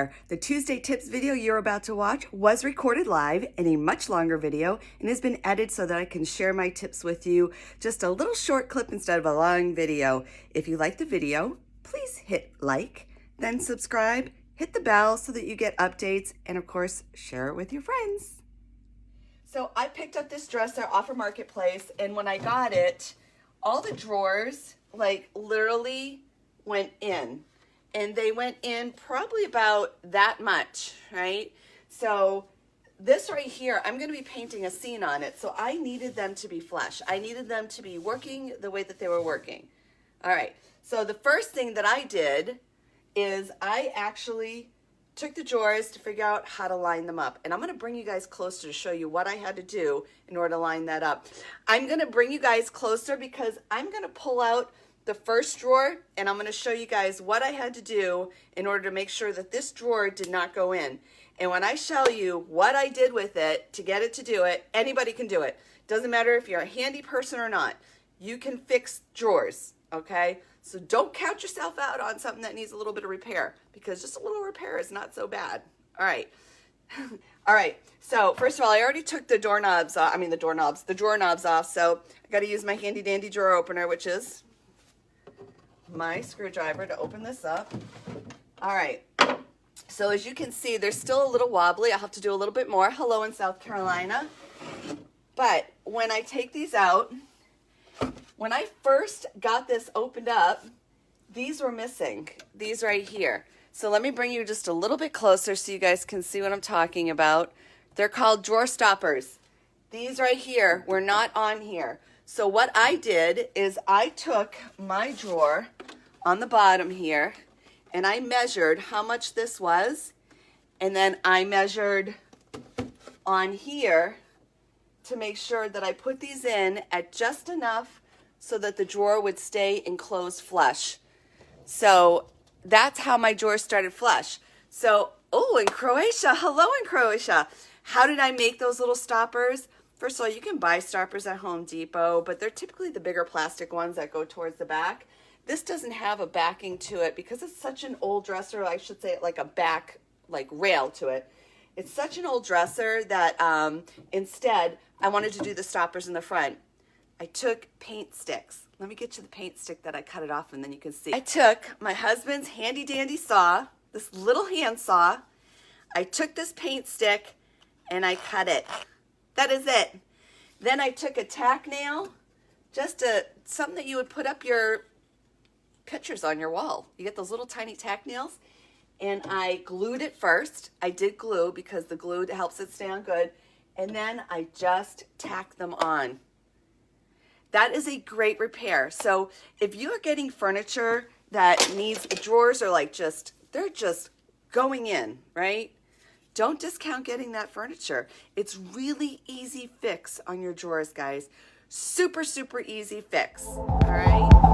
there. The Tuesday Tips video you're about to watch was recorded live in a much longer video and has been edited so that I can share my tips with you. Just a little short clip instead of a long video. If you like the video, please hit like, then subscribe, hit the bell so that you get updates, and of course, share it with your friends. So I picked up this dresser off of Marketplace, and when I got it, all the drawers like literally went in. And they went in probably about that much, right? So this right here, I'm going to be painting a scene on it. So I needed them to be flush. I needed them to be working the way that they were working. All right. So the first thing that I did is I actually took the drawers to figure out how to line them up. And I'm going to bring you guys closer to show you what I had to do in order to line that up. I'm going to bring you guys closer because I'm going to pull out the first drawer, and I'm going to show you guys what I had to do in order to make sure that this drawer did not go in. And when I show you what I did with it to get it to do it, anybody can do it. Doesn't matter if you're a handy person or not. You can fix drawers, okay? So don't count yourself out on something that needs a little bit of repair, because just a little repair is not so bad. All right. All right. So first of all, I already took the drawer knobs off. So I got to use my handy dandy drawer opener, which is my screwdriver, to open this up. All right. So as you can see, they're still a little wobbly. I'll have to do a little bit more. Hello in South Carolina. But when I take these out, when I first got this opened up, these were missing. These right here. So let me bring you just a little bit closer so you guys can see what I'm talking about. They're called drawer stoppers. These right here were not on here. So what I did is I took my drawer on the bottom here and I measured how much this was, and then I measured on here to make sure that I put these in at just enough so that the drawer would stay enclosed flush. So that's how my drawer started flush. So, oh, in Croatia, hello in Croatia. How did I make those little stoppers? First of all, you can buy stoppers at Home Depot, but they're typically the bigger plastic ones that go towards the back. This doesn't have a backing to it because it's such an old dresser. I should say like a back, like rail to it. It's such an old dresser that instead I wanted to do the stoppers in the front. I took paint sticks. Let me get you the paint stick that I cut it off, and then you can see. I took my husband's handy dandy saw, this little hand saw. I took this paint stick and I cut it. That is it. Then I took a tack nail, something that you would put up your pictures on your wall. You get those little tiny tack nails, and I glued it first. I did glue because the glue helps it stay on good, and then I just tacked them on. That is a great repair. So if you are getting furniture that needs drawers are like they're just going in, right? Don't discount getting that furniture. It's really easy fix on your drawers, guys. Super, super easy fix, all right?